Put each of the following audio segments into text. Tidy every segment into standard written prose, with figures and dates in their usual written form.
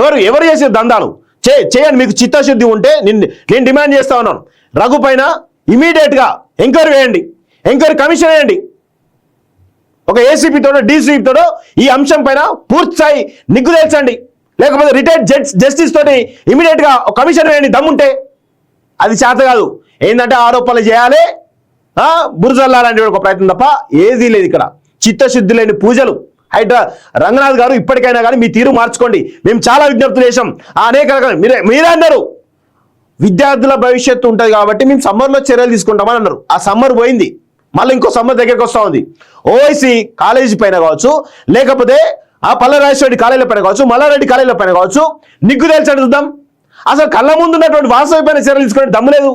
ఎవరు చేసే దందాలు చేయండి. మీకు చిత్తశుద్ధి ఉంటే నేను డిమాండ్ చేస్తా ఉన్నాను, రఘు పైన ఇమీడియట్గా ఎంక్వైరీ వేయండి, ఎంక్వైరీ కమిషన్ వేయండి. ఒక ఏసీపీతోడో డీసీపీతోడో ఈ అంశం పైన పూర్తి స్థాయి నిగ్గు తేల్చండి. లేకపోతే రిటైర్డ్ జస్టిస్ తోటి ఇమీడియట్గా ఒక కమిషన్ వేయండి దమ్ముంటే. అది చేత కాదు, ఏంటంటే ఆరోపణలు చేయాలి, బురజల్లాలంటే ఒక ప్రయత్నం తప్ప ఏదీ లేదు ఇక్కడ. చిత్తశుద్ధి లేని పూజలు. హైడ్రా రంగనాథ్ గారు ఇప్పటికైనా కానీ మీ తీరు మార్చుకోండి. మేము చాలా విజ్ఞప్తులు చేసాం, అనేక రకాల మీరే అన్నారు విద్యార్థుల భవిష్యత్తు ఉంటుంది కాబట్టి మేము సమ్మర్లో చర్యలు తీసుకుంటామని అన్నారు. ఆ సమ్మర్ పోయింది, మళ్ళీ ఇంకో సమ్మర్ దగ్గరికి వస్తూ ఉంది. ఓవైసీ కాలేజీ పైన కావచ్చు, లేకపోతే ఆ పల్లరాజేశ్వరి కాలేజీల పైన కావచ్చు, మల్లారెడ్డి కాలేజీల పైన కావచ్చు, నిగ్గు తేల్చండి చూద్దాం. అసలు కళ్ళ ముందు ఉన్నటువంటి వాస్తవ పైన చర్యలు తీసుకునే దమ్ము లేదు,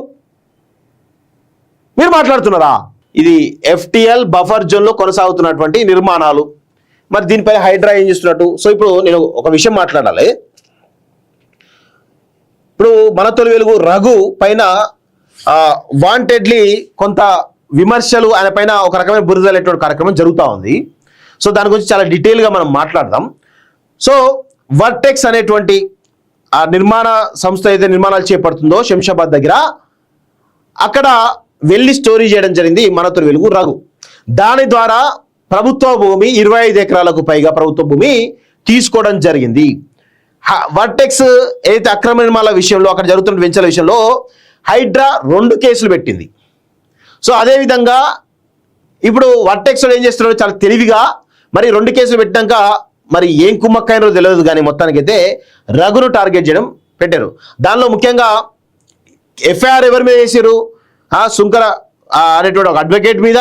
మీరు మాట్లాడుతున్నారా? ఇది FTL బఫర్ జోన్లో కొనసాగుతున్నటువంటి నిర్మాణాలు. మరి దీనిపైన హైడ్రా ఏం చేస్తున్నట్టు? సో ఇప్పుడు నేను ఒక విషయం మాట్లాడాలి. ఇప్పుడు మన తొలి వెలుగు రఘు పైన వాంటెడ్లీ కొంత విమర్శలు, ఆయన పైన ఒక రకమైన బురదలేటువంటి కార్యక్రమం జరుగుతూ ఉంది. సో దాని గురించి చాలా డీటెయిల్గా మనం మాట్లాడదాం. సో వర్టెక్స్ అనేటువంటి ఆ నిర్మాణ సంస్థ అయితే నిర్మాణాలు చేపడుతుందో శంషాబాద్ దగ్గర, అక్కడ వెళ్ళి స్టోరీ చేయడం జరిగింది మన తొలి వెలుగు రఘు. దాని ద్వారా ప్రభుత్వ భూమి 25 ఎకరాలకు పైగా ప్రభుత్వ భూమి తీసుకోవడం జరిగింది. వర్టెక్స్ ఏదైతే అక్రమ నిర్మాణాల విషయంలో, అక్కడ జరుగుతున్న వెంచర్ల విషయంలో హైడ్రా 2 కేసులు పెట్టింది. సో అదేవిధంగా ఇప్పుడు వర్టెక్స్ ఏం చేస్తున్నారో చాలా తెలివిగా మరి 2 కేసులు పెట్టినాక మరి ఏం కుమ్మక్కైనో తెలియదు, కానీ మొత్తానికైతే రఘును టార్గెట్ చేయడం పెట్టారు. దానిలో ముఖ్యంగా FIR ఎవరి మీద చేశారు? శుంకర అనేటువంటి ఒక అడ్వకేట్ మీద,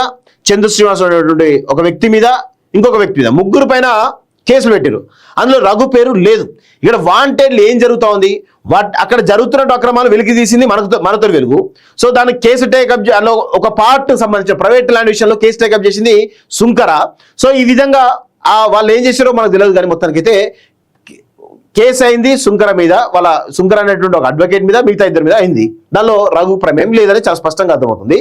చంద్ర శ్రీనివాస్ అనేటువంటి ఒక వ్యక్తి మీద, ఇంకొక వ్యక్తి మీద, 3 పైన కేసులు పెట్టారు. అందులో రఘు పేరు లేదు. ఇక్కడ వాంటెడ్లు ఏం జరుగుతూ ఉంది, అక్కడ జరుగుతున్న అక్రమాలు వెలికి తీసింది మనతో వెలుగు. సో దానికి కేసు టేకప్, అందులో ఒక పార్ట్ సంబంధించిన ప్రైవేట్ ల్యాండ్ విషయంలో కేసు టేకప్ చేసింది శుంకర. సో ఈ విధంగా వాళ్ళు ఏం చేశారో మనకు తెలియదు, కానీ మొత్తానికైతే కేసు అయింది శుంకర మీద, వాళ్ళ శుంకర అనేటువంటి ఒక అడ్వకేట్ మీద, మిగతా 2 మీద అయింది. దానిలో రఘు ప్రమేయం లేదని చాలా స్పష్టంగా అర్థమవుతుంది.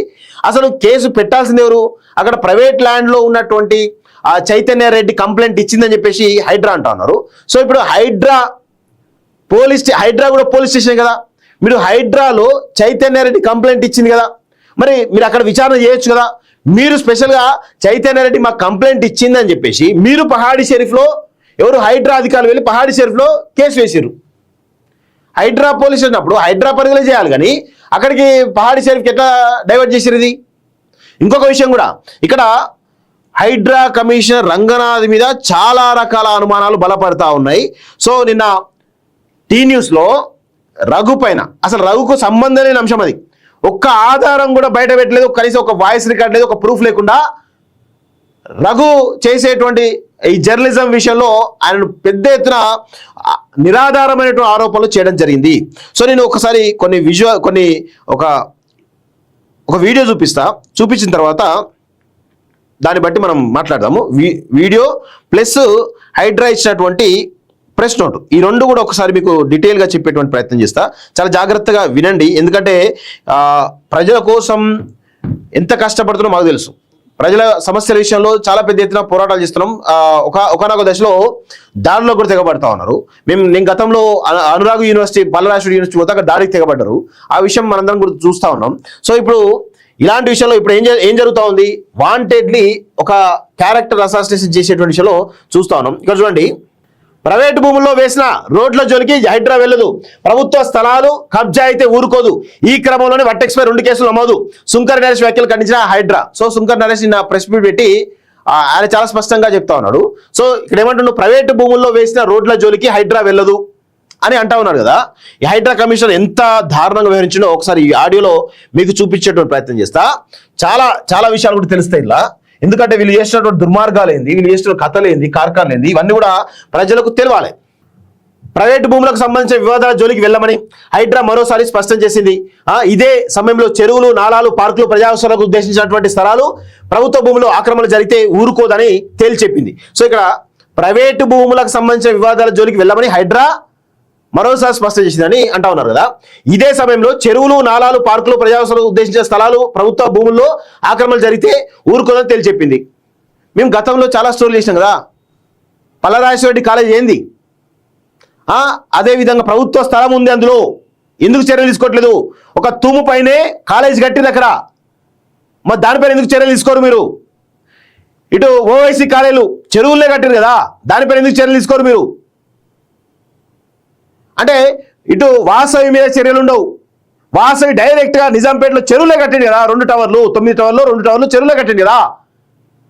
అసలు కేసు పెట్టాల్సింది ఎవరు? అక్కడ ప్రైవేట్ ల్యాండ్లో ఉన్నటువంటి ఆ చైతన్య రెడ్డి కంప్లైంట్ ఇచ్చిందని చెప్పేసి హైడ్రా అంటా ఉన్నారు. సో ఇప్పుడు హైడ్రా కూడా పోలీస్ స్టేషన్ కదా, మీరు హైడ్రాలో చైతన్య రెడ్డి కంప్లైంట్ ఇచ్చింది కదా, మరి మీరు అక్కడ విచారణ చేయొచ్చు కదా. మీరు స్పెషల్గా చైతన్య రెడ్డి మాకు కంప్లైంట్ ఇచ్చిందని చెప్పేసి మీరు పహాడి షరీఫ్లో, ఎవరు హైడ్రా అధికారులు వెళ్ళి పహాడి షరీఫ్లో కేసు వేసారు. హైడ్రా పోలీస్ స్టేషన్ అప్పుడు హైడ్రా పరిధిలో చేయాలి, కానీ అక్కడికి పహాడి షరీఫ్కి ఎట్లా డైవర్ట్ చేసారు? ఇది ఇంకొక విషయం కూడా, ఇక్కడ హైడ్రా కమిషనర్ రంగనాథ్ మీద చాలా రకాల అనుమానాలు బలపడతా ఉన్నాయి. సో నిన్న టీ న్యూస్లో రఘు పైన, అసలు రఘుకు సంబంధం లేని అంశం అది, ఒక్క ఆధారం కూడా బయట పెట్టలేదు, కనీసం ఒక వాయిస్ రికార్డ్ లేదు, ఒక ప్రూఫ్ లేకుండా రఘు చేసేటువంటి ఈ జర్నలిజం విషయంలో ఆయనను పెద్ద ఎత్తున నిరాధారమైనటువంటి ఆరోపణలు చేయడం జరిగింది. సో నేను ఒకసారి ఒక వీడియో చూపించిన తర్వాత దాన్ని బట్టి మనం మాట్లాడదాము. వీడియో ప్లస్ హైడ్రా ఇచ్చినటువంటి ప్రెస్ నోట్, ఈ 2 కూడా ఒకసారి మీకు డీటెయిల్గా చెప్పేటువంటి ప్రయత్నం చేస్తా. చాలా జాగ్రత్తగా వినండి, ఎందుకంటే ప్రజల కోసం ఎంత కష్టపడుతున్నా మాకు తెలుసు. ప్రజల సమస్యల విషయంలో చాలా పెద్ద ఎత్తున పోరాటాలు చేస్తున్నాం. ఒకనొక దశలో దారిలో కూడా తెగబడతా ఉన్నారు. నేను గతంలో అనురాగ్ యూనివర్సిటీ, పల్లరాజేశ్వరి యూనివర్సిటీ పోతే అక్కడ దారికి తెగబడ్డారు. ఆ విషయం మనందరం కూడా చూస్తూ ఉన్నాం. సో ఇప్పుడు ఇలాంటి విషయంలో ఇప్పుడు ఏం జరుగుతూ ఉంది, వాంటెడ్లీ ఒక క్యారెక్టర్ అసాసినేషన్ చేసేటువంటి విషయంలో చూస్తూ ఉన్నాం. ఇక్కడ చూడండి, ప్రైవేటు భూముల్లో వేసిన రోడ్ల జోలికి హైడ్రా వెళ్ళదు, ప్రభుత్వ స్థలాలు కబ్జా అయితే ఊరుకోదు. ఈ క్రమంలోనే వర్టెక్స్ పై 2 కేసులు నమోదు. శుంకర్ నరేష్ వ్యాఖ్యలు ఖండించిన హైడ్రా. సో శుంకర్ నరేష్ నిన్న ప్రెస్ మీట్ పెట్టి ఆయన చాలా స్పష్టంగా చెప్తా ఉన్నాడు. సో ఇక్కడ ఏమంటున్నాడు, ప్రైవేటు భూముల్లో వేసిన రోడ్ల జోలికి హైడ్రా వెళ్ళదు అని అంటా ఉన్నాడు కదా. ఈ హైడ్రా కమిషనర్ ఎంత దారుణంగా వ్యవహరించిందో ఒకసారి ఈ ఆడియోలో మీకు చూపించేటువంటి ప్రయత్నం చేస్తా. చాలా చాలా విషయాలు కూడా తెలుస్తాయి ఇలా, ఎందుకంటే వీళ్ళు చేసినటువంటి దుర్మార్గాలు ఏంది, వీళ్ళు చేసిన కథలు ఏంది, కార్ఖాన్లు ఏంది, ఇవన్నీ కూడా ప్రజలకు తెలియాలి. ప్రైవేటు భూములకు సంబంధించిన వివాదాల జోలికి వెళ్ళమని హైడ్రా మరోసారి స్పష్టం చేసింది. ఇదే సమయంలో చెరువులు, నాలాలు, పార్కులు, ప్రజావసరాలకు ఉద్దేశించినటువంటి స్థలాలు ప్రభుత్వ భూములు ఆక్రమణ జరిగితే ఊరుకోదని తేల్చెప్పింది. సో ఇక్కడ ప్రైవేటు భూములకు సంబంధించిన వివాదాల జోలికి వెళ్ళమని హైడ్రా మరోసారి స్పష్టం చేసిందని అంటా ఉన్నారు కదా. ఇదే సమయంలో చెరువులు, నాలాలు, పార్కులు, ప్రజావసరాలకు ఉద్దేశించిన స్థలాలు ప్రభుత్వ భూముల్లో ఆక్రమణ జరిగితే ఊరుకోదని తేల్చెప్పింది. మేము గతంలో చాలా స్టోరీలు చేసినాం కదా. పల్లరాజేశ్వరి కాలేజ్ ఏంది, అదే విధంగా ప్రభుత్వ స్థలం ఉంది, అందులో ఎందుకు చర్యలు తీసుకోవట్లేదు? ఒక తూము పైనే కాలేజ్ కట్టింది అక్కడ, మరి దానిపైన ఎందుకు చర్యలు తీసుకోరు మీరు? ఇటు ఓవైసీ కాలేజీలు చెరువులే కట్టారు కదా, దానిపైన ఎందుకు చర్యలు తీసుకోరు మీరు? అంటే ఇటు వాసవి మీద చర్యలు ఉండవు. వాసవి డైరెక్ట్గా నిజాంపేటలో చెరువులే కట్టింది కదా, 2 టవర్లు 9 టవర్లు 2 టవర్లు చెరువులే కట్టింది కదా,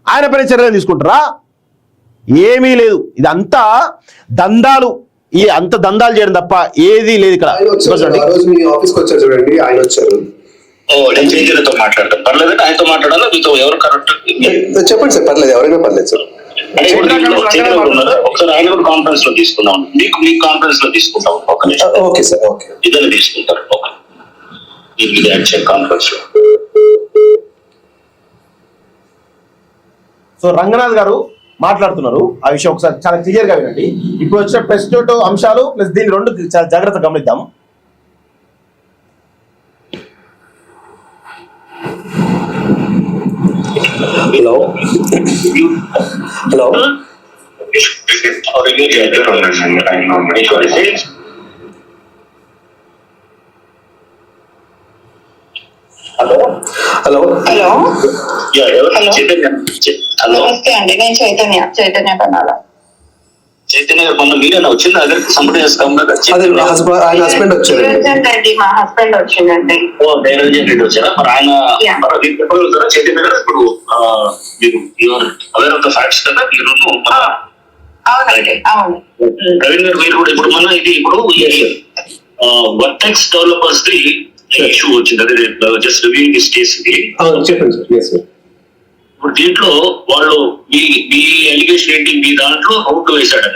ఆయన పైన చర్యలు తీసుకుంటారా? ఏమీ లేదు. ఇదంతా దందాలు, అంత దందాలు చేయడం తప్ప ఏది లేదు ఇక్కడ. చూడండి, ఆయన వచ్చారు. నేను చేతులతో మాట్లాడతాను, పర్లేదు. ఆయనతో మాట్లాడాలా మీతో? ఎవరు కరెక్ట్ చెప్పండి సార్, పర్లేదు, ఎవరైనా పర్లేదు సార్. ఒకసారి ఆయన కూడా కాన్ఫరెన్స్ లో తీసుకుందాం, మీకు కాన్ఫరెన్స్ లో తీసుకుంటాం. Okay sir, okay. ఇద్దరు తీసుకుంటారు. ఓకే, ఇది యాక్షన్ కాన్ఫరెన్స్ లో. సో రంగనాథ్ గారు మాట్లాడుతున్నారు, ఆ విషయం ఒకసారి చాలా క్లియర్ గా వినండి. ఇప్పుడు వచ్చిన ప్రెస్ నోట్ అంశాలు ప్లస్ దీని 2 చాలా జాగ్రత్తగా గమనిద్దాం. Hello hello hello hello hello నమస్తే అండి, నేను చైతన్య పన్నాల. చైతన్య గారు మొన్న మీరేనా వచ్చింది? అదే సంబడి ఆయన హస్బెండ్ వచ్చారు. రెడ్డి మా హస్బెండ్ వచ్చిందండి. నిరంజన్ రెడ్డి వచ్చారా? మరి ఆయన చెప్పగలుగుతారా చైతన్య గారు? ఇప్పుడు మీరు అవేర్ ఆఫ్ ద ఫ్యాక్ట్స్ కదా మీరు? అవునండి, అవును. ప్రవీణ్ గారు, మీరు కూడా ఇప్పుడు మన ఇది ఇప్పుడు వర్టెక్స్ డెవలపర్స్ ది ఇష్యూ వచ్చింది, అదే జస్ట్ రివ్యూయింగ్ దిస్ కేస్ ఇది. చెప్పండి సార్. ఇప్పుడు దీంట్లో వాళ్ళు మీ ఎలిగేషన్ ఏంటి? మీ దాంట్లో రోడ్డు వేశాడు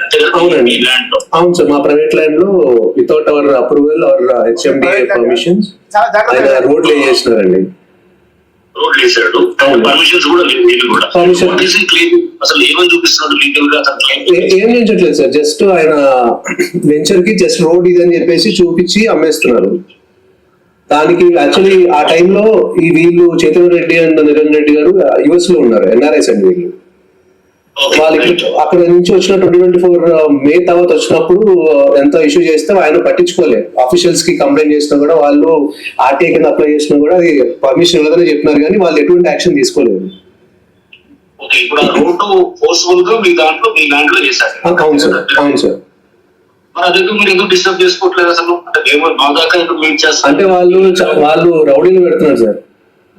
మీ ల్యాండ్ లో? అవును సార్, మా ప్రైవేట్ ల్యాండ్ లో without hour approval are HMDA permissions ఆయన రోడ్లు వేసేసినారండి. రోడ్లు వేసాడు, పర్మిషన్స్ కూడా లేదు కూడా. అసలు ఏమని చూపిస్తున్నాడు లీగల్ గా? ఏం చేయించట్లేదు సార్, జస్ట్ ఆయన వెంచర్ కి జస్ట్ రోడ్ ఇదని చెప్పేసి చూపించి అమ్మేస్తున్నారు. దానికి యాక్చువల్లీ ఆ టైంలో ఈ వీళ్ళు చైతన్య రెడ్డి అండ్ నిరంజన్ రెడ్డి గారు యుఎస్ లో ఉన్నారు, ఎన్ఆర్ఐస్ అండి వీళ్ళు. వాళ్ళకి అక్కడ నుంచి వచ్చిన 2024 మే తర్వాత వచ్చినప్పుడు ఎంత ఇష్యూ చేస్తే ఆయన పట్టించుకోలేదు. ఆఫీషియల్స్ కి కంప్లైంట్ చేసినా కూడా, వాళ్ళు ఆర్టీఐ కింద అప్లై చేసినా కూడా అది పర్మిషన్ ఇవ్వదని చెప్పినారు, కానీ వాళ్ళు ఎటువంటి యాక్షన్ తీసుకోలేదు. ఇప్పుడు ఆ రోడ్డు ఫోర్స్ఫుల్ గా మీ దాంట్లో మీ ల్యాండ్ లో చేశారు? అవును సార్, అవును సార్. మీరు ఎందుకు డిస్టర్బ్ చేసుకోవట్లేదు అసలు? అంటే మా దాకా ఎందుకు వెయిట్ చేస్తారు? అంటే వాళ్ళు రౌడీలు పెడుతున్నారు సార్,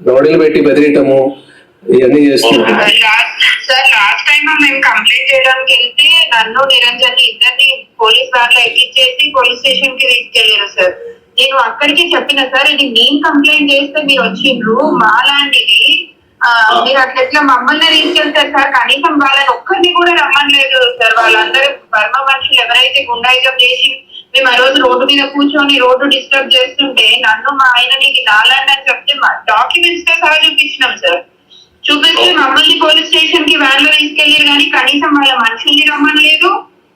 రౌడీలు పెట్టి బెదిరియటము ఇవన్నీ చేస్తున్నారు. సార్ లాస్ట్ టైం మేము కంప్లైంట్ చేయడానికి వెళ్తే నన్ను నిరంజన్ ఇద్దరిని పోలీస్ దాంట్లో ఎక్కించేసి పోలీస్ స్టేషన్ కి తీసుకెళ్లారు సార్. నేను అక్కడికి చెప్పిన సార్, ఇది నేను కంప్లైంట్ చేస్తే మీరు వచ్చిండ్రు, మా ల్యాండ్ ఇది, మీరు అట్లా మమ్మల్ని తీసుకెళ్తారు సార్. కనీసం వాళ్ళని ఒక్కరిని కూడా రమ్మలేదు సార్. వాళ్ళందరూ బర్మ మనుషులు ఎవరైతే గుండాయిజం చేసి మేము ఆ రోజు రోడ్డు మీద కూర్చొని రోడ్డు డిస్టర్బ్ చేస్తుంటే నన్ను మా ఆయనని ఇది నా ల్యాండ్ అని చెప్తే డాక్యుమెంట్స్ తో సహా చూపించినాం సార్. చూపిస్తే మమ్మల్ని పోలీస్ స్టేషన్ కి వ్యాన్ లో తీసుకెళ్లారు, కానీ కనీసం వాళ్ళ మనుషుల్ని రమ్మనలేదు,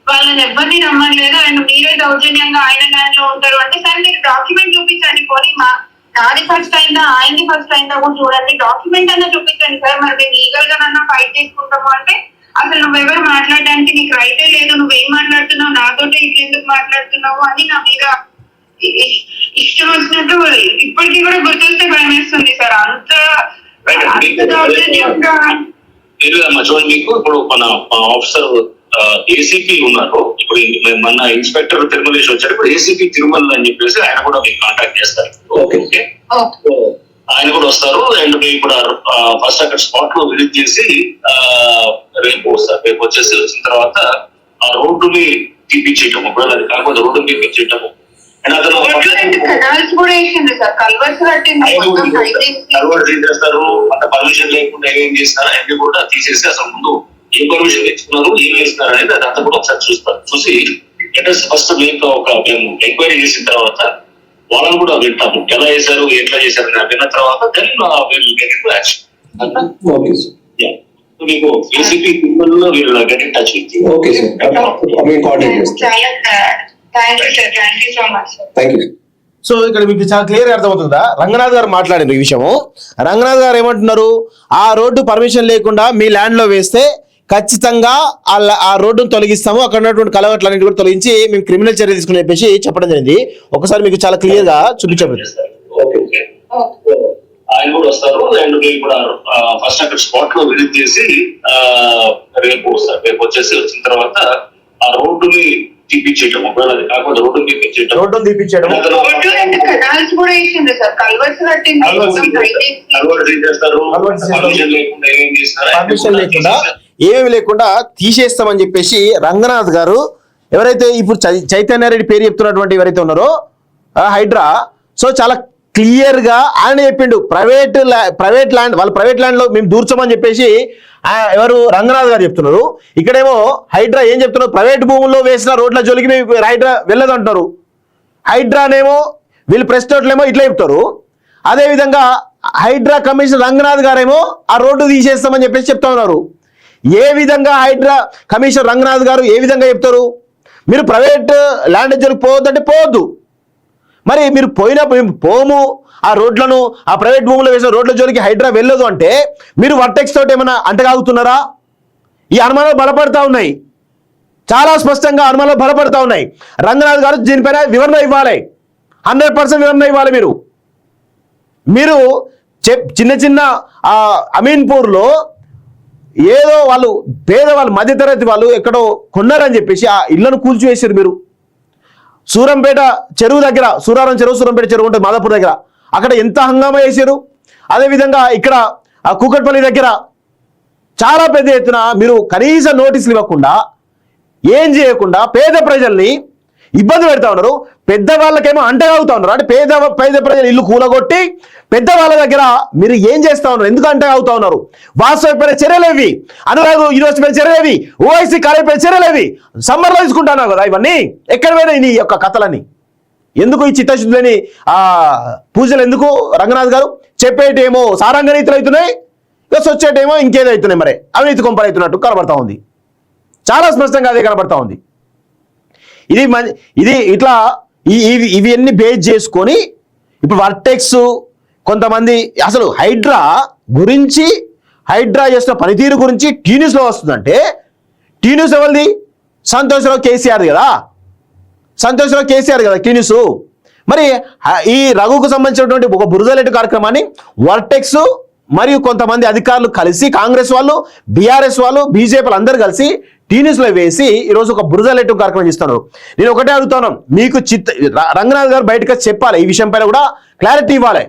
వాళ్ళని ఎవరిని రమ్మనలేదు. అండ్ మీరే దౌర్జన్యంగా ఆయన ల్యాండ్ లో ఉంటారు అంటే, సార్ మీరు డాక్యుమెంట్ చూపించండి, పోనీ నాది ఫస్ట్ అయిందా ఆయనది ఫస్ట్ అయిందా కూడా చూడండి, డాక్యుమెంట్ అన్నా చూపించండి సార్. మరి మేము లీగల్ గా నన్నా ఫైట్ చేసుకుంటాము అంటే, అసలు నువ్వెవరు మాట్లాడడానికి నీకు రైతే లేదు, నువ్వేం మాట్లాడుతున్నావు, నాతోటే ఇట్లా ఎందుకు మాట్లాడుతున్నావు అని నా మీద ఇష్టం వచ్చినట్టు ఇప్పటికీ కూడా గుర్తొస్తే భయం వేస్తుంది సార్. అంత దౌర్జన్యంగా. చూడండి, మీకు ఇప్పుడు మన ఆఫీసర్ ఏసీపీ ఉన్నారు, ఇప్పుడు మన ఇన్స్పెక్టర్ తిరుమలేష్ వచ్చారు, ఇప్పుడు ఏసీపీ తిరుమల అని చెప్పేసి ఆయన కూడా మీకు కాంటాక్ట్ చేస్తారు. ఓకే, ఆయన కూడా వస్తారు. అండ్ మీకు కూడా ఫస్ట్ అక్కడ స్పాట్ లో విజిట్ చేసి రేపు వస్తారు. రేపు వచ్చేసి వచ్చిన తర్వాత ఆ రోడ్డుని తీపిచ్చేయటము, ఒకవేళ అది కాకపోతే రోడ్డు తీపిచ్చేయటము. చేస్తారు అంత పర్మిషన్ లేకుండా ఏం చేస్తారు అన్ని కూడా తీసేసి అసలు ముందు ఏ పర్మిషన్ తెచ్చుకున్నారు, ఏం చేస్తున్నారు అనేది అదంతా కూడా ఒకసారి చూస్తారు. చూసి ఫస్ట్ మీకు మేము ఎంక్వైరీ చేసిన తర్వాత వాళ్ళని కూడా వింటాము, ఎలా చేశారు ఎట్లా చేశారు అని విన్న తర్వాత దెన్ యాక్షన్. మీకు ఏసీపీ తిరుమలలో వీళ్ళు get in touch with. Okay sir, so ఇక్కడ మీకు చాలా క్లియర్ అర్థమవుతుందా? రంగనాథ్ గారు మాట్లాడిన ఈ విషయము. రంగనాథ్ గారు ఏమంటున్నారు, ఆ రోడ్డు పర్మిషన్ లేకుండా మీ ల్యాండ్ లో వేస్తే ఖచ్చితంగా ఆ రోడ్డును తొలగిస్తాము, అక్కడ ఉన్నటువంటి కలవట్లన్నింటి కూడా తొలగించి మేము క్రిమినల్ చర్య తీసుకుని చెప్పేసి చెప్పడం జరిగింది. ఒకసారి మీకు చాలా క్లియర్ గా చూపించబడింది. ఓకే, ఆయన కూడా వస్తారు. అండ్ మేము కూడా ఫస్ట్ అక్కడ స్పాట్ లో విజిట్ చేసి రేపు వస్తారు. రేపు వచ్చిన తర్వాత ఆ రోడ్డుని తీపిచ్చేయటం, ఒకవేళ అది కాకుండా రోడ్డు తీపిచ్చేయటం, రోడ్డును తీపిచ్చేయడం, రోడ్డు అంటే కెనాల్స్ కూడా వేసిండ్రు సార్, కల్వర్స్ చేస్తారు. పర్మిషన్ లేకుండా ఏం చేస్తారు, పర్మిషన్ లేకుండా ఏమీ లేకుండా తీసేస్తామని చెప్పేసి రంగనాథ్ గారు, ఎవరైతే ఇప్పుడు చైతన్య రెడ్డి పేరు చెప్తున్నటువంటి ఎవరైతే ఉన్నారో హైడ్రా, సో చాలా క్లియర్ గా ఆయన చెప్పిండు. ప్రైవేట్ ల్యాండ్, వాళ్ళ ప్రైవేట్ ల్యాండ్ లో మేము దూర్చమని చెప్పేసి ఎవరు రంగనాథ్ గారు చెప్తున్నారు. ఇక్కడేమో హైడ్రా ఏం చెప్తున్నారు, ప్రైవేట్ భూముల్లో వేసిన రోడ్ల జోలికి మేము హైడ్రా వెళ్ళదు అంటున్నారు. హైడ్రానేమో వీళ్ళు ప్రెస్ నోట్లేమో ఇట్లా చెప్తారు. అదేవిధంగా హైడ్రా కమిషనర్ రంగనాథ్ గారేమో ఆ రోడ్డు తీసేస్తామని చెప్పేసి చెప్తా ఉన్నారు. ఏ విధంగా హైడ్రా కమిషనర్ రంగనాథ్ గారు ఏ విధంగా చెప్తారు, మీరు ప్రైవేట్ ల్యాండ్ జోలికి పోవద్దంటే పోవద్దు, మరి మీరు పోము ఆ రోడ్లను, ఆ ప్రైవేట్ భూములు వేసిన రోడ్ల జోలికి హైడ్రా వెళ్ళదు అంటే మీరు వర్టెక్స్ తోటి ఏమైనా అంటగాగుతున్నారా? ఈ అనుమానాలు బలపడతా ఉన్నాయి, చాలా స్పష్టంగా అనుమానాలు బలపడతా ఉన్నాయి. రంగనాథ్ గారు దీనిపైన వివరణ ఇవ్వాలి, 100% వివరణ ఇవ్వాలి. మీరు చిన్న అమీన్పూర్లో ఏదో వాళ్ళు పేదవాళ్ళు, మధ్యతరగతి వాళ్ళు ఎక్కడో కొన్నారని చెప్పేసి ఆ ఇళ్లను కూల్చివేసారు. మీరు సూరంపేట చెరువు దగ్గర, సూరారం చెరువు, సూరంపేట చెరువు ఉంటుంది మాదాపూర్ దగ్గర, అక్కడ ఎంత హంగామా చేశారు. అదేవిధంగా ఇక్కడ ఆ కూకట్పల్లి దగ్గర చాలా పెద్ద ఎత్తున మీరు కనీస నోటీసులు ఇవ్వకుండా, ఏం చేయకుండా పేద ప్రజల్ని ఇబ్బంది పెడతా ఉన్నారు. పెద్దవాళ్ళకేమో అంటగాగుతా ఉన్నారు. అంటే పేద ప్రజలు ఇల్లు కూలగొట్టి పెద్దవాళ్ళ దగ్గర మీరు ఏం చేస్తా ఉన్నారు, ఎందుకు అంటగాగుతా ఉన్నారు? వాస్తవమైన చర్యలేవి, అనురాగ్ యూనివర్సిటీ పైన చర్యలేవి, ఓఐసీ కాలేజ్ పైన చర్యలేవి, సమ్మర్లో తీసుకుంటున్నావు కదా, ఇవన్నీ ఎక్కడ పోయినాయి నీ యొక్క కథలని? ఎందుకు ఈ చిత్తశుద్ధులని పూజలు ఎందుకు? రంగనాథ్ గారు చెప్పేటేమో సారంగ నీతులు అవుతున్నాయి, వచ్చేటేమో ఇంకేదవుతున్నాయి, మరి అవినీతి కొంపలు అవుతున్నట్టు కనబడతా ఉంది. చాలా స్పష్టంగా అదే కనబడతా ఉంది. ఇది ఇట్లా ఇవన్నీ బేస్ చేసుకొని ఇప్పుడు వర్టెక్స్ కొంతమంది అసలు హైడ్రా గురించి, హైడ్రా చేసిన పనితీరు గురించి టీ న్యూస్లో వస్తుందంటే, టీ న్యూస్ ఎవరిది? సంతోష్రావు కేసీఆర్ కదా, సంతోష్రావు కేసీఆర్ కదా టీ న్యూస్. మరి ఈ రఘుకు సంబంధించినటువంటి ఒక బురదలెట్టు కార్యక్రమాన్ని వర్టెక్స్ మరియు కొంతమంది అధికారులు కలిసి, కాంగ్రెస్ వాళ్ళు, బీఆర్ఎస్ వాళ్ళు, బీజేపీలు అందరూ కలిసి టీ న్యూస్లో వేసి ఈరోజు ఒక బురదలెట్టు కార్యక్రమం చేస్తున్నారు. నేను ఒకటే అడుగుతాను, మీకు రంగనాథ్ గారు బయటకు చెప్పాలి, ఈ విషయం పైన కూడా క్లారిటీ ఇవ్వాలి.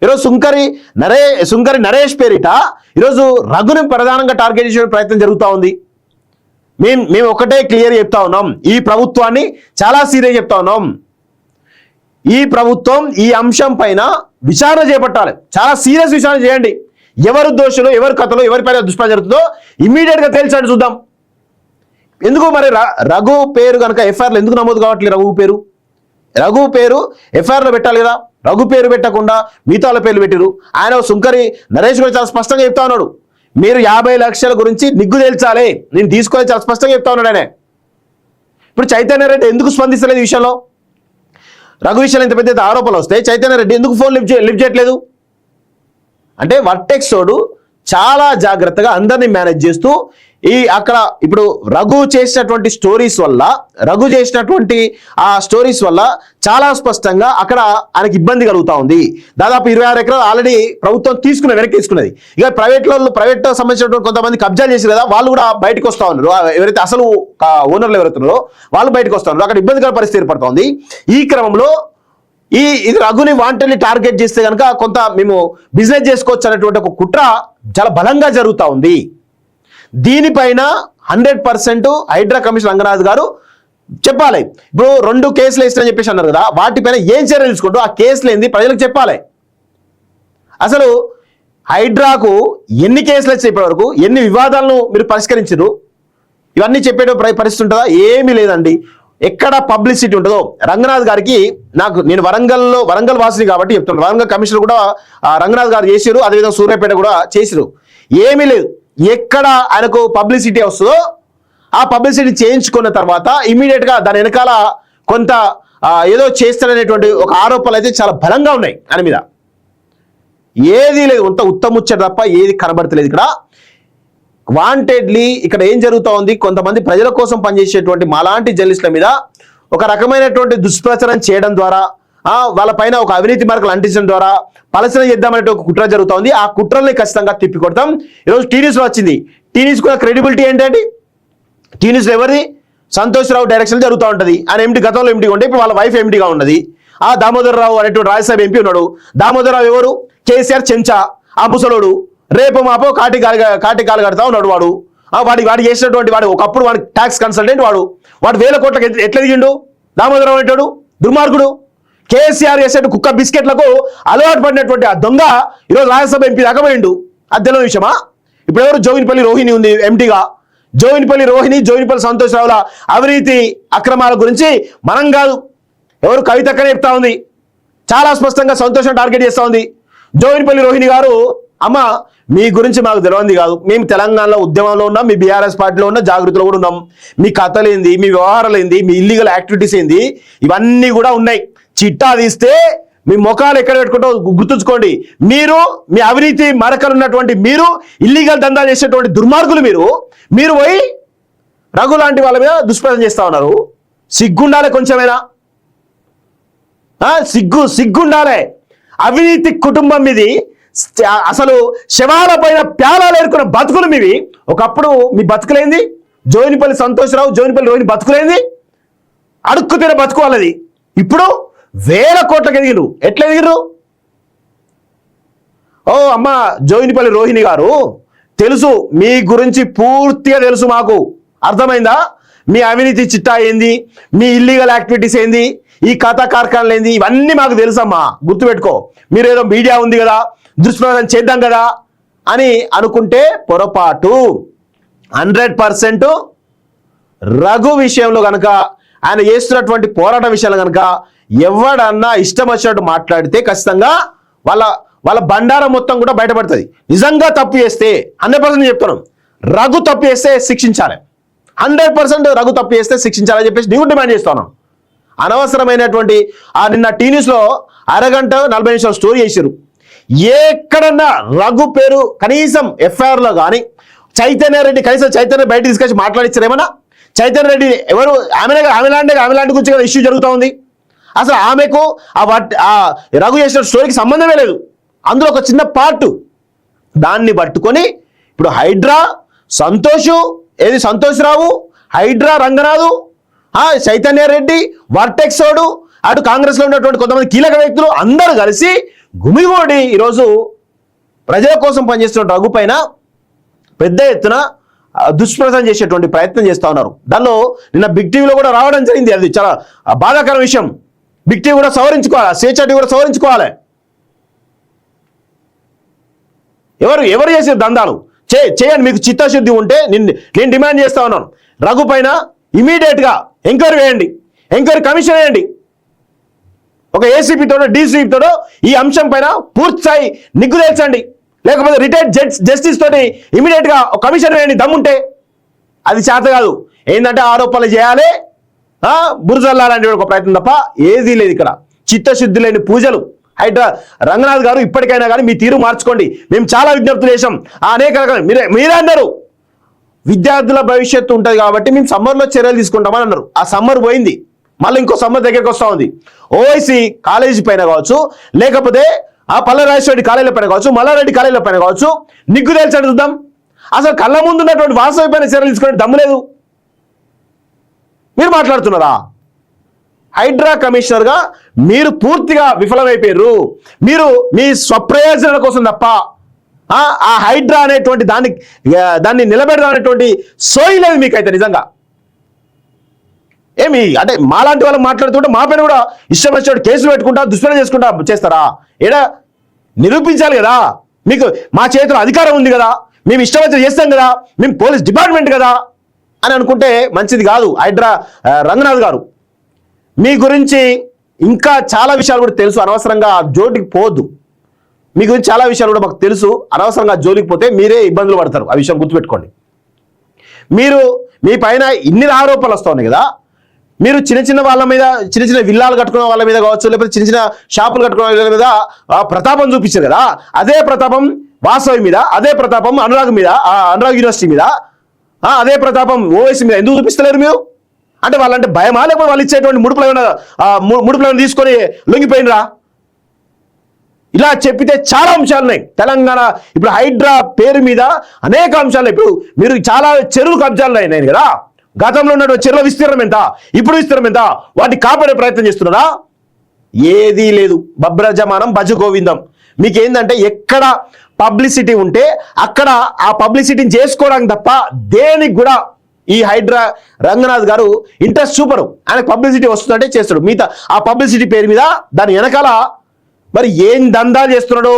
ఈరోజు సుంకరి నరేష్ పేరిట ఈరోజు రఘుని ప్రధానంగా టార్గెట్ చేసే ప్రయత్నం జరుగుతూ ఉంది. మేము ఒకటే క్లియర్ చెప్తా ఉన్నాం, ఈ ప్రభుత్వాన్ని చాలా సీరియస్ చెప్తా ఉన్నాం. ఈ ప్రభుత్వం ఈ అంశం పైన విచారణ చేపట్టాలి, చాలా సీరియస్ విచారణ చేయండి. ఎవరు దోషులు, ఎవరు కథలు, ఎవరిపైన దుష్ప్రచారం జరుగుతుందో ఇమ్మీడియట్ గా తేల్చండి చూద్దాం. ఎందుకు మరి రఘు పేరు కనుక ఎఫ్ఐఆర్లో ఎందుకు నమోదు కావట్లేదు? రఘు పేరు ఎఫ్ఐఆర్లో పెట్టాలి కదా, రఘు పేరు పెట్టకుండా మిగతా వాళ్ళ పేర్లు పెట్టిరు. ఆయన సుంకరి నరేష్ కూడా చాలా స్పష్టంగా చెప్తా ఉన్నాడు, మీరు 50 లక్షల గురించి నిగ్గు తేల్చాలి, నేను తీసుకొని చాలా స్పష్టంగా చెప్తా ఉన్నాడు ఆయన. ఇప్పుడు చైతన్య రెడ్డి ఎందుకు స్పందిస్తలేదు ఈ విషయంలో? రఘు విషయంలో ఇంత పెద్ద ఆరోపణలు వస్తాయి, చైతన్య రెడ్డి ఎందుకు ఫోన్ లిఫ్ట్ చేయట్లేదు? అంటే వర్టెక్సోడు చాలా జాగ్రత్తగా అందరినీ మేనేజ్ చేస్తూ అక్కడ ఇప్పుడు రఘు చేసినటువంటి స్టోరీస్ వల్ల చాలా స్పష్టంగా అక్కడ ఆయనకి ఇబ్బంది కలుగుతా ఉంది. దాదాపు 26 ఎకరాలు ఆల్రెడీ ప్రభుత్వం వెనక్కి తీసుకున్నది. ఇక ప్రైవేట్ సంబంధించినటువంటి కొంతమంది కబ్జాలు చేసి కదా, వాళ్ళు కూడా బయటకు వస్తా ఉన్నారు. ఎవరైతే అసలు ఓనర్లు ఎవరైతున్నారో వాళ్ళు బయటకు వస్తా ఉన్నారు. అక్కడ ఇబ్బందికర పరిస్థితి ఏర్పడుతోంది. ఈ క్రమంలో ఇది రఘుని వాంటెడ్లీ టార్గెట్ చేస్తే కనుక కొంత మేము బిజినెస్ చేసుకోవచ్చు అనేటువంటి ఒక కుట్ర చాలా బలంగా జరుగుతూ ఉంది. దీనిపైన 100% హైడ్రా కమిషనర్ రంగనాథ్ గారు చెప్పాలి. ఇప్పుడు 2 కేసులు వేస్తారని చెప్పేసి అన్నారు కదా, వాటిపైన ఏం చర్యలు తీసుకుంటూ ఆ కేసులు ఏంది ప్రజలకు చెప్పాలి. అసలు హైడ్రాకు ఎన్ని కేసులు వచ్చాయి ఇప్పటి వరకు, ఎన్ని వివాదాలను మీరు పరిష్కరించారు, ఇవన్నీ చెప్పే పరిస్థితి ఉంటుందా? ఏమీ లేదండి. ఎక్కడ పబ్లిసిటీ ఉంటుందో రంగనాథ్ గారికి, నేను వరంగల్ వాసిని కాబట్టి చెప్తున్నాను, వరంగల్ కమిషనర్ కూడా రంగనాథ్ గారు చేశారు, అదేవిధంగా సూర్యాపేట కూడా చేశారు. ఏమీ లేదు, ఎక్కడ ఆయనకు పబ్లిసిటీ వస్తుందో ఆ పబ్లిసిటీ చేయించుకున్న తర్వాత ఇమీడియట్ గా దాని వెనకాల కొంత ఏదో చేస్తాడనేటువంటి ఒక ఆరోపణలు అయితే చాలా బలంగా ఉన్నాయి ఆయన మీద. ఏది లేదు, ఉత్తముచ్చట తప్ప ఏది కనబడతలేదు. ఇక్కడ వాంటెడ్లీ ఇక్కడ ఏం జరుగుతూ ఉంది, కొంతమంది ప్రజల కోసం పనిచేసేటువంటి మాలాంటి జర్నలిస్టుల మీద ఒక రకమైనటువంటి దుష్ప్రచారం చేయడం ద్వారా వాళ్ళ పైన ఒక అవినీతి మార్కులు అంటించడం ద్వారా పలసన చేద్దామనే ఒక కుట్ర జరుగుతూ ఉంది. ఆ కుట్రల్ని ఖచ్చితంగా తిప్పికొడతాం. ఈరోజు టీన్యూస్లో వచ్చింది. టీన్యూస్ కూడా క్రెడిబిలిటీ ఏంటంటే టీన్యూస్లో ఎవరిది? సంతోష్ రావు డైరెక్షన్ జరుగుతూ ఉంటుంది. ఆయన ఎండి గతంలో ఎండిగా ఉంటే ఇప్పుడు వాళ్ళ వైఫ్ ఎండిగా ఉన్నది. ఆ దామోదర్ రావు అనేటువంటి రాజ్యసభ ఎంపీ ఉన్నాడు. దామోదర్ రావు ఎవరు? కేసీఆర్ చెంచా, ఆ ముసలోడు. రేపు మాపో కాటి కాలు కడతా ఉన్నాడు వాడు. వాడు చేసినటువంటి వాడు ఒకప్పుడు వాడి ట్యాక్స్ కన్సల్టెంట్ వాడు 1000 కోట్లకు ఎట్లా దిగిండు? దామోదర్ రావు అనేటాడు దుర్మార్గుడు. కేసీఆర్ చేసే కుక్క బిస్కెట్లకు అలవాటు పడినటువంటి ఆ దొంగ ఈరోజు రాజ్యసభ ఎంపీ దాకా పోయిండు. అది తెలియని విషయమా? ఇప్పుడు ఎవరు? జోగినిపల్లి రోహిణి ఉంది ఎంపీగా. జోగినిపల్లి రోహిణి, జోగినిపల్లి సంతోష్ రావుల అవినీతి అక్రమాల గురించి మనం కాదు, ఎవరు? కవితక్కనే చెప్తా ఉంది. చాలా స్పష్టంగా సంతోషం టార్గెట్ చేస్తూ ఉంది. జోగినిపల్లి రోహిణి గారు, అమ్మ మీ గురించి మాకు తెలియంది కాదు, మేము తెలంగాణలో ఉద్యమంలో ఉన్నాం, మీ బీఆర్ఎస్ పార్టీలో ఉన్న జాగృతిలో కూడా ఉన్నాం. మీ కథలు ఏంది, మీ వ్యవహారాలు ఏంది, మీ ఇల్లీగల్ యాక్టివిటీస్ ఏంది, ఇవన్నీ కూడా ఉన్నాయి. చిట్టా తీస్తే మీ ముఖాలు ఎక్కడ పెట్టుకుంటో గుర్తుంచుకోండి. మీరు మీ అవినీతి మరకలు ఉన్నటువంటి మీరు, ఇల్లీగల్ దందా చేసేటువంటి దుర్మార్గులు మీరు పోయి రఘు లాంటి వాళ్ళ మీద దుష్ప్రచారం చేస్తా ఉన్నారు. సిగ్గుండాలే కొంచెమైనా, సిగ్గుండాలే. అవినీతి కుటుంబం మీది, అసలు శవాల పైన ప్యాలాలు ఏరుకున్న బతుకులు మీవి. ఒకప్పుడు మీ బతుకులేంది? జోగినిపల్లి సంతోషరావు, జోగినిపల్లి రోహిణి బతుకులేంది? అడుక్కు తిన బతుకు వాళ్ళది. ఇప్పుడు 1000 కోట్లకు ఎదిగిరు. ఎట్లా ఎదిగిరు? ఓ అమ్మ జోగినిపల్లి రోహిణి గారు, తెలుసు మీ గురించి పూర్తిగా తెలుసు మాకు. అర్థమైందా? మీ అవినీతి చిట్టా ఏంది, మీ ఇల్లీగల్ యాక్టివిటీస్ ఏంది, ఈ కథా కార్ఖానాలు ఏంది, ఇవన్నీ మాకు తెలుసమ్మా. గుర్తుపెట్టుకో. మీరు ఏదో మీడియా ఉంది కదా, దుష్ప్రచారం చేద్దాం కదా అని అనుకుంటే పొరపాటు. 100% రఘు విషయంలో కనుక, ఆయన చేస్తున్నటువంటి పోరాట విషయాలు కనుక ఎవడన్నా ఇష్టం వచ్చినట్టు మాట్లాడితే ఖచ్చితంగా వాళ్ళ బండారం మొత్తం కూడా బయటపడుతుంది. నిజంగా తప్పు చేస్తే 100% చెప్తాను, రఘు తప్పు చేస్తే శిక్షించాలి. 100% రఘు తప్పు చేస్తే శిక్షించాలని చెప్పేసి నేను డిమాండ్ చేస్తాను. అనవసరమైనటువంటి నిన్న టీన్యూస్లో 1 గంట 40 నిమిషాలు స్టోరీ చేశారు. ఎక్కడన్నా రఘు పేరు కనీసం ఎఫ్ఐఆర్లో కానీ, చైతన్య రెడ్డి కనీసం చైతన్య బయట తీసుకొచ్చి మాట్లాడిచ్చారు ఏమన్నా? చైతన్య రెడ్డి ఎవరు? ఆమె గురించి కదా ఇష్యూ జరుగుతూ ఉంది. అసలు ఆమెకు ఆ రఘు చేసిన స్టోరీకి సంబంధమే లేదు. అందులో ఒక చిన్న పార్ట్ దాన్ని పట్టుకొని ఇప్పుడు హైడ్రా సంతోష్ రావు, హైడ్రా రంగనాథు, చైతన్య రెడ్డి, వర్టెక్సోడు, అటు కాంగ్రెస్లో ఉన్నటువంటి కొంతమంది కీలక వ్యక్తులు అందరూ కలిసి గుమిగూడి ఈరోజు ప్రజల కోసం పనిచేస్తున్న రఘు పైన పెద్ద ఎత్తున దుష్ప్రచారం చేసేటువంటి ప్రయత్నం చేస్తూ ఉన్నారు. దానిలో నిన్న బిగ్ టీవీలో కూడా రావడం జరిగింది. అది చాలా బాధాకర విషయం. బిగ్ టీవీ కూడా సవరించుకోవాలి, స్వేచ్ఛ టీవీ కూడా సవరించుకోవాలి. ఎవరు చేసే దందాలు చేయండి. మీకు చిత్తశుద్ధి ఉంటే నేను డిమాండ్ చేస్తా ఉన్నాను, రఘు పైన ఇమీడియట్గా ఎంక్వైరీ వేయండి, ఎంక్వైరీ కమిషన్ వేయండి. ఒక ఏసీపీతోడో డీసీపీతోడో ఈ అంశం పైన పూర్తి స్థాయి నిగ్గు తేల్చండి. లేకపోతే రిటైర్డ్ జస్టిస్ తోటి ఇమీడియట్గా ఒక కమిషన్ వేయండి దమ్ముంటే. అది చేత కాదు. ఏంటంటే ఆరోపణలు చేయాలి, బురజల్లాలంటే ఒక ప్రయత్నం తప్ప ఏదీ లేదు ఇక్కడ. చిత్తశుద్ధి లేని పూజలు. హైడ్రా రంగనాథ్ గారు ఇప్పటికైనా కానీ మీ తీరు మార్చుకోండి. మేము చాలా విజ్ఞప్తులు చేసాం. అనేక రకాల మీరే అన్నారు విద్యార్థుల భవిష్యత్తు ఉంటుంది కాబట్టి మేము సమ్మర్లో చర్యలు తీసుకుంటామని అన్నారు. ఆ సమ్మర్ పోయింది, మళ్ళీ ఇంకో సమ్మర్ దగ్గరికి వస్తూ ఉంది. ఓవైసీ కాలేజీ పైన కావచ్చు, లేకపోతే ఆ పల్లరాజేశ్వరి కాలేజీల పైన కావచ్చు, మల్లారెడ్డి కాలేజీల పైన కావచ్చు, నిగ్గు తేల్చండి చూద్దాం. అసలు కళ్ళ ముందు ఉన్నటువంటి వాస్తవ పైన చర్యలు తీసుకునే దమ్ము లేదు. మీరు మాట్లాడుతున్నారా? హైడ్రా కమిషనర్గా మీరు పూర్తిగా విఫలమైపోయారు. మీరు మీ స్వప్రయోజనాల కోసం తప్ప ఆ హైడ్రా అనేటువంటి దాన్ని నిలబెడదాం అనేటువంటి సోయి లేదు మీకైతే. నిజంగా ఏమి అంటే మాలాంటి వాళ్ళు మాట్లాడుతుంటే మా పైన కూడా ఇష్టం వచ్చినట్టు కేసులు పెట్టుకుంటా దుష్ప్రయోగం చేసుకుంటా చేస్తారా? ఏడా నిరూపించాలి కదా. మీకు మా చేతిలో అధికారం ఉంది కదా, మేము ఇష్టం వచ్చి చేస్తాం కదా, మేము పోలీస్ డిపార్ట్మెంట్ కదా అని అనుకుంటే మంచిది కాదు. హైడ్రా రంగనాథ్ గారు, మీ గురించి ఇంకా చాలా విషయాలు కూడా తెలుసు. అనవసరంగా జోలికి పోవద్దు. మీ గురించి చాలా విషయాలు కూడా మాకు తెలుసు. అనవసరంగా జోలికి పోతే మీరే ఇబ్బందులు పడతారు. ఆ విషయం గుర్తుపెట్టుకోండి. మీ పైన ఇన్ని ఆరోపణలు వస్తూ ఉన్నాయి కదా. మీరు చిన్న వాళ్ళ మీద, చిన్న విల్లాలు కట్టుకున్న వాళ్ళ మీద కావచ్చు, లేకపోతే చిన్న షాపులు కట్టుకున్న వాళ్ళ మీద ప్రతాపం చూపించారు కదా. అదే ప్రతాపం వాసవి మీద, అదే ప్రతాపం అనురాగ్ మీద, అనురాగ్ యూనివర్సిటీ మీద, అదే ప్రతాపం ఓవైసీ మీద ఎందుకు చూపిస్తలేరు మీరు? అంటే వాళ్ళంటే భయమా, లేకపోతే వాళ్ళు ఇచ్చేటువంటి ముడుపులు ఏమైనా తీసుకొని లొంగిపోయినరా? ఇలా చెప్పితే చాలా అంశాలు ఉన్నాయి. తెలంగాణ ఇప్పుడు హైడ్రా పేరు మీద అనేక అంశాలు. ఇప్పుడు మీరు చాలా చెరువులు కబ్జాలు అయినాయి కదా, గతంలో ఉన్నటువంటి చెరువుల విస్తీర్ణం ఎంత, ఇప్పుడు విస్తీర్ణం ఎంత, వాటిని కాపాడే ప్రయత్నం చేస్తున్నారా? ఏదీ లేదు. బబ్రజమానం భజ గోవిందం. మీకేందంటే ఎక్కడ పబ్లిసిటీ ఉంటే అక్కడ ఆ పబ్లిసిటీని చేసుకోవడానికి తప్ప దేనికి కూడా ఈ హైడ్రా రంగనాథ్ గారు ఇంట్రెస్ట్ చూపరు. ఆయన పబ్లిసిటీ వస్తుందంటే చేస్తాడు. మిగతా ఆ పబ్లిసిటీ పేరు మీద దాని వెనకాల మరి ఏం దందాలు చేస్తున్నాడో,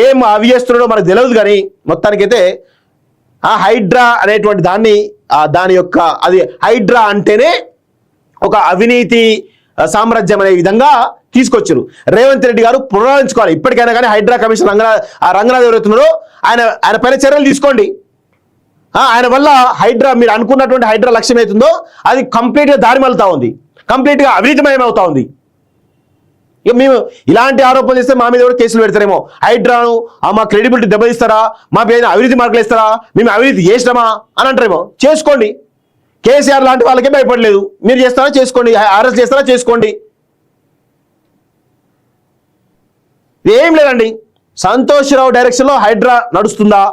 ఏం అవి చేస్తున్నాడో మనకు తెలియదు. కానీ మొత్తానికైతే ఆ హైడ్రా అనేటువంటి దాని యొక్క అది హైడ్రా అంటేనే ఒక అవినీతి సామ్రాజ్యం అనే విధంగా తీసుకొచ్చారు. రేవంత్ రెడ్డి గారు పునరాలించుకోవాలి ఇప్పటికైనా కానీ. హైడ్రా కమిషన్ రంగనాథ్ ఎవరైతున్నారో ఆయన పైన చర్యలు తీసుకోండి. ఆయన వల్ల హైడ్రా మీరు అనుకున్నటువంటి హైడ్రా లక్ష్యం అవుతుందో అది కంప్లీట్గా దారి మలుతా ఉంది, కంప్లీట్గా అవినీతిమయం అవుతా ఉంది. ఇక మేము ఇలాంటి ఆరోపణలు చేస్తే మా మీద కూడా కేసులు పెడతారేమో. హైడ్రాను మా క్రెడిబిలిటీ దెబ్బతీస్తారా, మా పేరు అవినీతి మార్కులు ఇస్తారా, మేము అవినీతి చేసినామా అని అంటారేమో. చేసుకోండి. కేసీఆర్ లాంటి వాళ్ళకే భయపడలేదు. మీరు చేస్తారా చేసుకోండి, అరెస్ట్ చేస్తారా చేసుకోండి. ఏం లేదండి. సంతోష్ రావు డైరెక్షన్లో హైడ్రా నడుస్తుందా?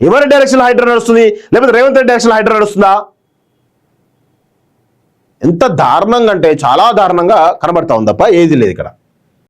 ఎవరి డైరెక్షన్లో హైడ్రా నడుస్తుంది? లేకపోతే రేవంత్ రెడ్డి డైరెక్షన్లో హైడ్రా నడుస్తుందా? ఎంత దారుణంగా అంటే చాలా దారుణంగా కనబడతా ఉంది తప్ప ఏది లేదు ఇక్కడ.